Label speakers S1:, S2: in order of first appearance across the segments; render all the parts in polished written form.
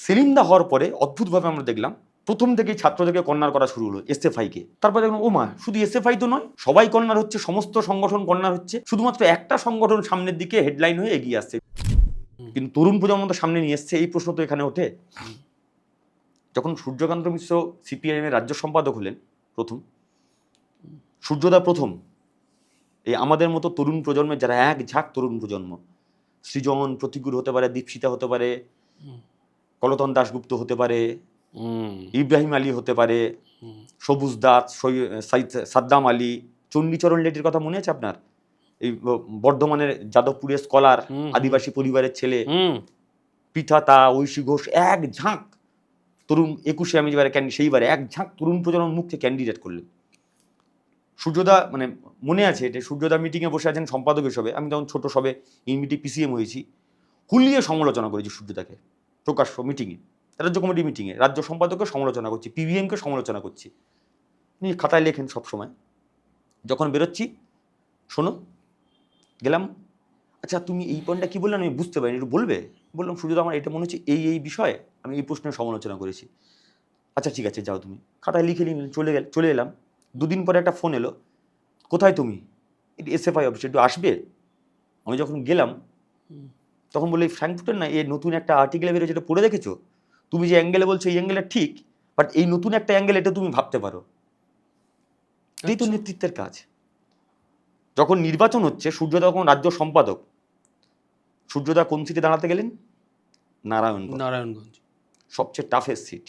S1: সেলিমদা হওয়ার পরে অদ্ভুতভাবে আমরা দেখলাম প্রথম থেকেই ছাত্রদেরকে কর্নার করা শুরু হলো এসএফআইকে। তারপর দেখলাম ওমা শুধু এসএফআই তো নয়, সবাই কর্নার হচ্ছে, সমস্ত সংগঠন কর্নার হচ্ছে, শুধুমাত্র একটা সংগঠন সামনের দিকে হেডলাইন হয়ে এগিয়ে আসছে। কিন্তু তরুণ প্রজন্ম তো সামনে নিয়ে এসছে, এই প্রশ্ন তো এখানে ওঠে। যখন সূর্যকান্ত মিশ্র সিপিআইএম এর রাজ্য সম্পাদক হলেন প্রথম, সূর্যদা প্রথম এই আমাদের মতো তরুণ প্রজন্মের যারা এক ঝাঁক তরুণ প্রজন্ম, সৃজন প্রতিকূল হতে পারে, দীপশিতা হতে পারে, কলতন দাশগুপ্ত হতে পারে, ইব্রাহিম আলী হতে পারে, সবুজ দাস, সাদ্দাম আলী, চণ্ডীচরণ লেটির কথা মনে আছে আপনার? এই বর্ধমানের যাদবপুরের স্কলার, আদিবাসী পরিবারের ছেলে, পিঠাতা, ঐশী ঘোষ, এক ঝাঁক তরুণ 21শে আমি যেবারে সেইবারে এক ঝাঁক তরুণ প্রজন্মের মুখ থেকে ক্যান্ডিডেট করলেন। সূর্যদা মানে মনে আছে এটা, সূর্যদা মিটিংয়ে বসে আছেন সম্পাদক হিসেবে, আমি তখন ছোট সবে ইউনিটি পিসিএম হয়েছি, হুলিয়ে সমালোচনা করেছি সূর্যদাকে প্রকাশ্য মিটিংয়ে, রাজ্য কমিটি মিটিংয়ে রাজ্য সম্পাদককে সমালোচনা করছি, পিভিএমকে সমালোচনা করছি, উনি খাতায় লেখেন সবসময়। যখন বেরোচ্ছি, শোনো গেলাম, আচ্ছা তুমি এই পয়েন্টটা কী বললেন আমি বুঝতে পারিনি, একটু বলবে? বললাম সূর্যদা আমার এটা মনে হচ্ছে এই বিষয়ে আমি এই প্রশ্নের সমালোচনা করেছি। আচ্ছা ঠিক আছে যাও তুমি, খাতায় লিখে নিলেন, চলে এলাম। দুদিন পরে একটা ফোন এলো, কোথায় তুমি? এটি এসএফআই অফিসে, একটু আসবে? আমি যখন গেলাম তখন বললে ফ্র্যাঙ্কফুর্টের না, এই নতুন একটা আর্টিকেলে বেরোয়, যেটা পড়ে দেখেছো? তুমি যে অ্যাঙ্গেলে বলছো এই অ্যাঙ্গেলে ঠিক, বাট এই নতুন একটা অ্যাঙ্গেল, এটা তুমি ভাবতে পারো। এই তো নেতৃত্বের কাজ। যখন নির্বাচন হচ্ছে, সূর্যদা তখন রাজ্য সম্পাদক, সূর্যদা কোন সিটে দাঁড়াতে গেলেন? নারায়ণগঞ্জ, সবচেয়ে টাফেস্ট সিট।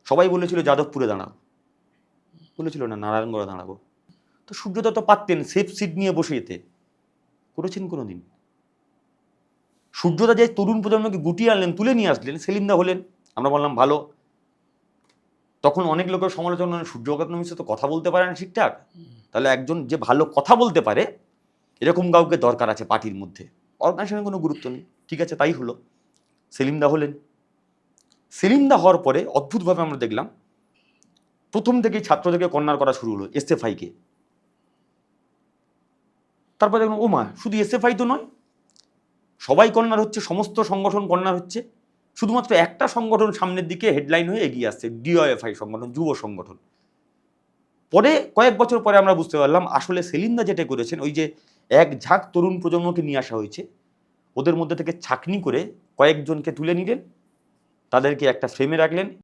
S1: সবাই বলেছিল যাদবপুরে দাঁড়াও, বলেছিল না নারায়ণগড়ে দাঁড়াবো। তো সূর্যদা তো পারতেন সেফ সিট নিয়ে বসে যেতে, করেছেন কোনোদিন? সূর্যদা যে তরুণ প্রজন্মকে গুটিয়ে আনলেন, তুলে নিয়ে আসলেন, সেলিমদা হলেন। আমরা বললাম ভালো। তখন অনেক লোকের সমালোচনা, সূর্যকান্ত মিশ্র তো কথা বলতে পারে না ঠিকঠাক, তাহলে একজন যে ভালো কথা বলতে পারে এরকম কাউকে দরকার আছে পার্টির মধ্যে, অর্গানাইজেশনের কোনো গুরুত্ব নেই। ঠিক আছে, তাই হলো, সেলিমদা হলেন। সেলিমদা হওয়ার পরে অদ্ভুতভাবে আমরা দেখলাম প্রথম থেকেই ছাত্রদেরকে কর্নার করা শুরু হলো এসএফআইকে। তারপর দেখলাম ওমা শুধু এসএফআই তো নয়, সবাই কর্নার হচ্ছে, সমস্ত সংগঠন কর্নার হচ্ছে, শুধুমাত্র একটা সংগঠন সামনের দিকে হেডলাইন হয়ে এগিয়ে আসছে, ডিওএফআই সংগঠন, যুব সংগঠন। পরে কয়েক বছর পরে আমরা বুঝতে পারলাম আসলে সেলিমদা যেটা করেছেন, ওই যে এক ঝাঁক তরুণ প্রজন্মকে নিয়ে আসা হয়েছে, ওদের মধ্যে থেকে ছাঁকনি করে কয়েকজনকে তুলে নিলেন, তাদেরকে একটা ফ্রেমে রাখলেন,